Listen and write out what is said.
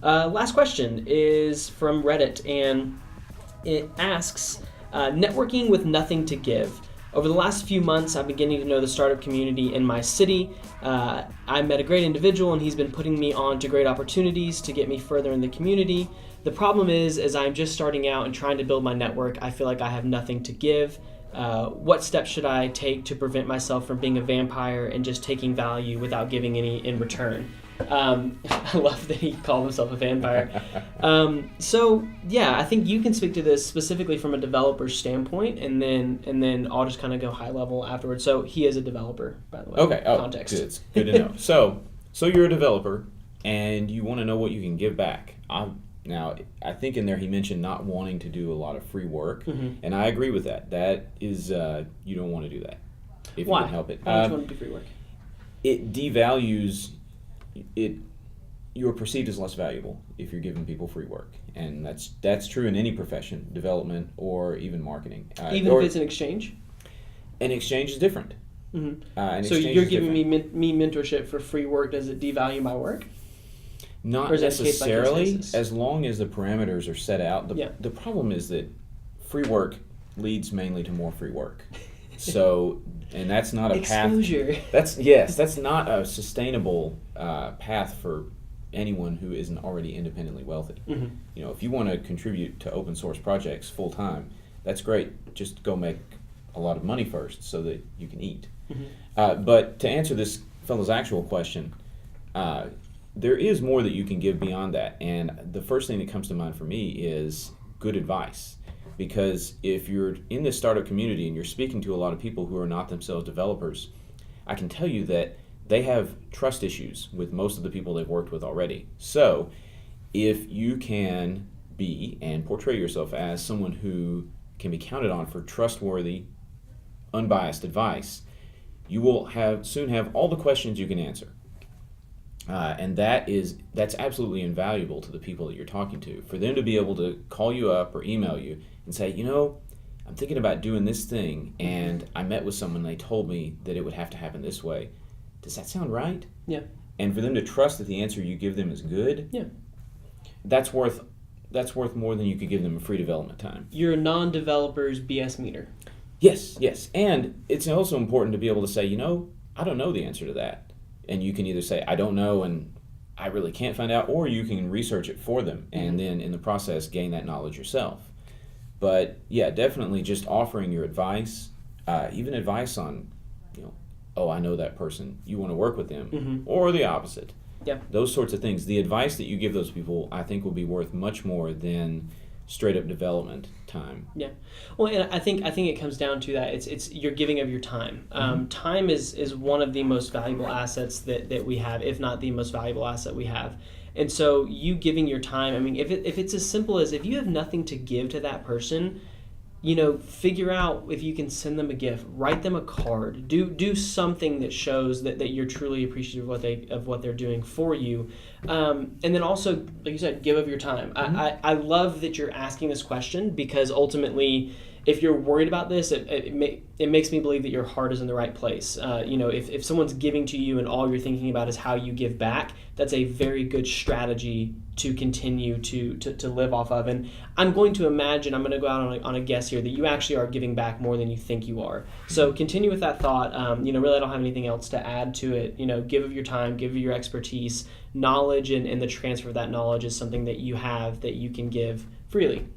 Last question is from Reddit, and it asks, networking with nothing to give. Over the last few months, I'm beginning to know the startup community in my city. I met a great individual, and he's been putting me on to great opportunities to get me further in the community. The problem is, as I'm just starting out and trying to build my network, I feel like I have nothing to give. What steps should I take to prevent myself from being a vampire and just taking value without giving any in return? I love that he called himself a vampire. So yeah, I think you can speak to this specifically from a developer's standpoint, and then I'll just kind of go high level afterwards. So he is a developer, by the way. Okay. Oh, context. Good. It's good to know. So you're a developer, and you want to know what you can give back. Now, I think in there he mentioned not wanting to do a lot of free work, and I agree with that. That is, you don't want to do that if Why? you can help it. Why don't you want to do free work? It devalues it. You're perceived as less valuable if you're giving people free work, and that's true in any profession, development or even marketing. Even if it's an exchange? An exchange is different. So you're giving me mentorship for free work. Does it devalue my work? Not necessarily, as long as the parameters are set out. The problem is that free work leads mainly to more free work. So, and that's not a exposure. Path. That's not a sustainable path for anyone who isn't already independently wealthy. You know, if you want to contribute to open source projects full time, that's great. Just go make a lot of money first so that you can eat. But to answer this fellow's actual question, there is more that you can give beyond that, and the first thing that comes to mind for me is good advice. Because if you're in this startup community and you're speaking to a lot of people who are not themselves developers, I can tell you that they have trust issues with most of the people they've worked with already. So if you can be and portray yourself as someone who can be counted on for trustworthy, unbiased advice, you will soon have all the questions you can answer. And that's absolutely invaluable to the people that you're talking to. For them to be able to call you up or email you and say, you know, I'm thinking about doing this thing, and I met with someone, they told me that it would have to happen this way. Does that sound right? Yeah. And for them to trust that the answer you give them is good, that's worth more than you could give them a free development time. You're a non-developer's BS meter. Yes. And it's also important to be able to say, you know, I don't know the answer to that. And you can either say, I don't know and I really can't find out, or you can research it for them and then in the process gain that knowledge yourself. But yeah, definitely just offering your advice, even advice on, you know, oh, I know that person, you want to work with them, or the opposite. Yeah. Those sorts of things. The advice that you give those people, I think, will be worth much more than straight up development time. Yeah. Well, and I think it comes down to that. It's you're giving of your time. Time is one of the most valuable assets that we have, if not the most valuable asset we have. And so you giving your time, I mean, if it's as simple as if you have nothing to give to that person, you know, figure out if you can send them a gift, write them a card, do something that shows that you're truly appreciative of what they're doing for you. And then also, like you said, give of your time. I love that you're asking this question, because ultimately, if you're worried about this, it makes me believe that your heart is in the right place. You know, if someone's giving to you and all you're thinking about is how you give back, that's a very good strategy to continue to live off of. And I'm going to imagine, I'm going to go out on a guess here, that you actually are giving back more than you think you are. So continue with that thought. You know, really I don't have anything else to add to it. You know, give of your time, give of your expertise. Knowledge and the transfer of that knowledge is something that you have that you can give freely.